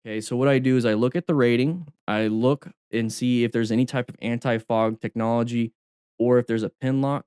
Okay, so what I do is I look at the rating, I look and see if there's any type of anti-fog technology or if there's a pin lock,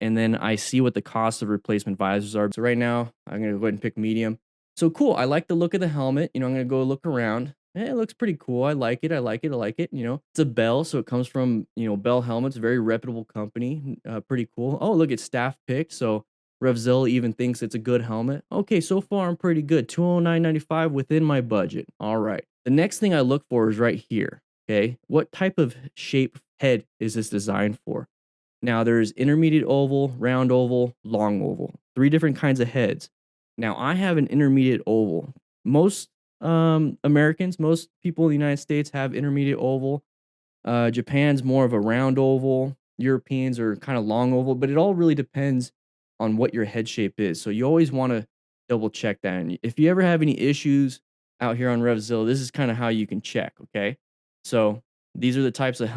and then I see what the cost of replacement visors are. So right now, I'm gonna go ahead and pick medium. So cool, I like the look of the helmet. I'm gonna go look around. It looks pretty cool. I like it. I like it. I like it. It's a Bell, so it comes from Bell Helmets, very reputable company. Pretty cool. Oh, look, it's staff picked. So Revzilla even thinks it's a good helmet. Okay, so far I'm pretty good. 209.95 within my budget. All right. The next thing I look for is right here. Okay. What type of shape head is this designed for? Now there's intermediate oval, round oval, long oval. Three different kinds of heads. Now I have an intermediate oval. Most Americans, most people in the United States have intermediate oval. Japan's more of a round oval. Europeans are kind of long oval, but it all really depends on what your head shape is. So you always want to double check that. And if you ever have any issues out here on Revzilla, this is kind of how you can check. Okay, so these are the types of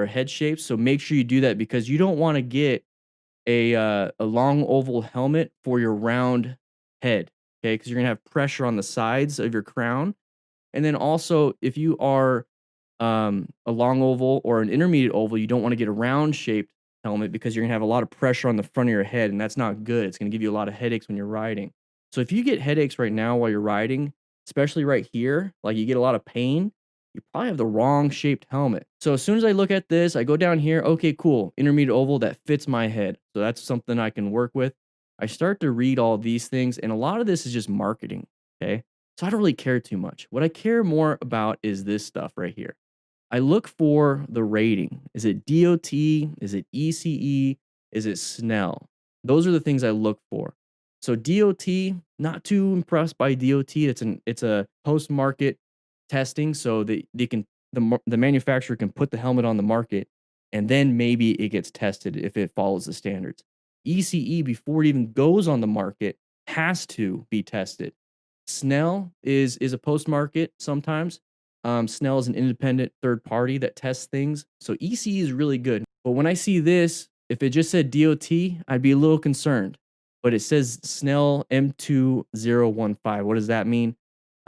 head shapes. So make sure you do that because you don't want to get a long oval helmet for your round head. Okay, because you're gonna have pressure on the sides of your crown, and then also if you are a long oval or an intermediate oval, you don't want to get a round shaped helmet because you're gonna have a lot of pressure on the front of your head, and that's not good. It's gonna give you a lot of headaches when you're riding. So if you get headaches right now while you're riding, especially right here, like you get a lot of pain, you probably have the wrong shaped helmet. So as soon as I look at this, I go down here. Okay, cool. Intermediate oval that fits my head. So that's something I can work with. I start to read all these things, and a lot of this is just marketing. Okay. So I don't really care too much. What I care more about is this stuff right here. I look for the rating. Is it DOT? Is it ECE? Is it Snell? Those are the things I look for. So DOT, not too impressed by DOT. It's a post market testing, so that they can the manufacturer can put the helmet on the market, and then maybe it gets tested if it follows the standards. ECE before it even goes on the market has to be tested. Snell is a post market sometimes. Snell is an independent third party that tests things. So ECE is really good. But when I see this, if it just said DOT, I'd be a little concerned. But it says Snell M2015. What does that mean?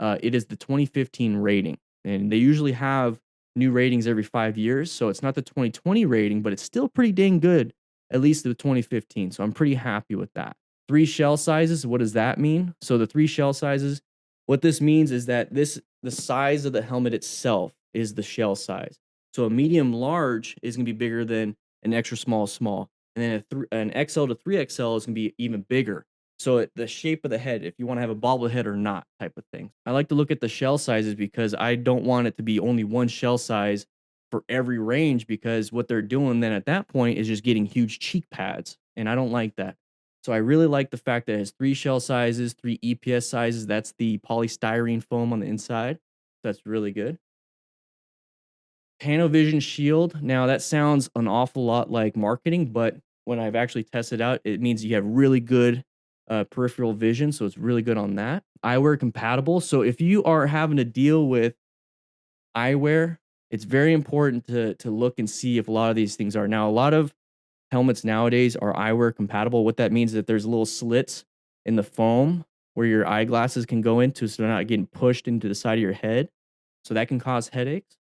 It is the 2015 rating. And they usually have new ratings every 5 years. So it's not the 2020 rating, but it's still pretty dang good, at least the 2015. So I'm pretty happy with that. Three shell sizes. What does that mean? So the three shell sizes, what this means is that the size of the helmet itself is the shell size. So a medium large is going to be bigger than an extra small small, and then an XL to 3XL is going to be even bigger. So the shape of the head, if you want to have a bobblehead or not, type of thing. I like to look at the shell sizes because I don't want it to be only one shell size for every range, because what they're doing then at that point is just getting huge cheek pads, and I don't like that. So I really like the fact that it has three shell sizes, three EPS sizes. That's the polystyrene foam on the inside. That's really good. Panovision shield. Now that sounds an awful lot like marketing, but when I've actually tested out, it means you have really good peripheral vision. So it's really good on that. Eyewear compatible. So if you are having to deal with eyewear, it's very important to look and see if a lot of these things are. Now, a lot of helmets nowadays are eyewear compatible. What that means is that there's little slits in the foam where your eyeglasses can go into, so they're not getting pushed into the side of your head. So that can cause headaches.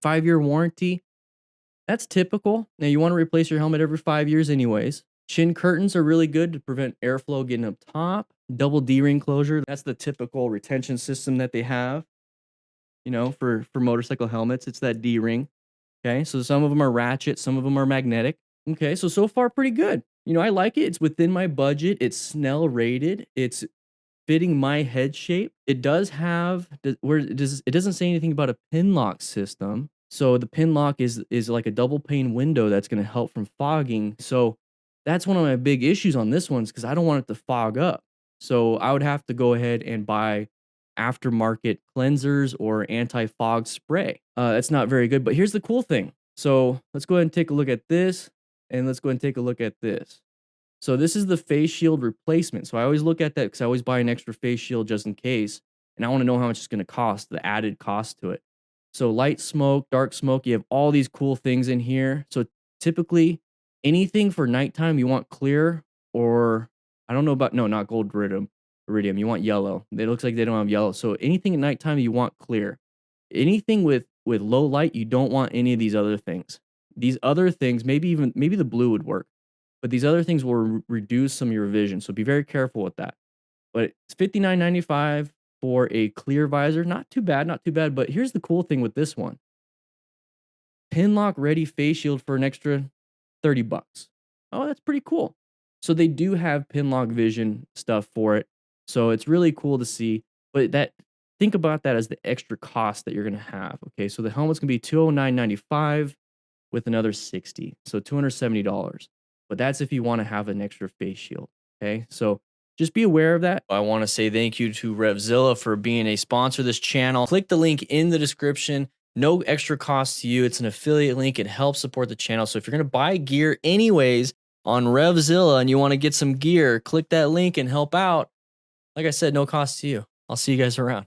5-year warranty. That's typical. Now you want to replace your helmet every 5 years anyways. Chin curtains are really good to prevent airflow getting up top. Double D-ring closure. That's the typical retention system that they have, for motorcycle helmets. It's that D-ring. Okay, so some of them are ratchet, some of them are magnetic. Okay, so far pretty good. I like it. It's within my budget. It's Snell rated. It's fitting my head shape. It does have it doesn't say anything about a pin lock system. So the pin lock is like a double pane window that's going to help from fogging. So that's one of my big issues on this one's because I don't want it to fog up. So I would have to go ahead and buy aftermarket cleansers or anti-fog spray. That's not very good. But here's the cool thing. So let's go ahead and take a look at this, and let's go ahead and take a look at this. So this is the face shield replacement. So I always look at that because I always buy an extra face shield just in case. And I want to know how much it's going to cost, the added cost to it. So light smoke, dark smoke, you have all these cool things in here. So typically anything for nighttime you want clear, or I don't know about, no, not gold iridium. iridium. You want yellow. It looks like they don't have yellow. So anything at nighttime you want clear. Anything with low light, you don't want any of these other things. These other things, maybe the blue would work, but these other things will reduce some of your vision. So be very careful with that. But it's $59.95 for a clear visor. Not too bad, not too bad. But here's the cool thing with this one. Pin lock ready face shield for an extra 30 bucks. Oh, that's pretty cool. So they do have pin lock vision stuff for it. So it's really cool to see. But think about that as the extra cost that you're going to have. Okay, so the helmet's going to be $209.95 with another 60. So $270. But that's if you want to have an extra face shield. Okay, so just be aware of that. I want to say thank you to RevZilla for being a sponsor of this channel. Click the link in the description. No extra cost to you. It's an affiliate link. It helps support the channel. So if you're going to buy gear anyways on RevZilla and you want to get some gear, click that link and help out. Like I said, no cost to you. I'll see you guys around.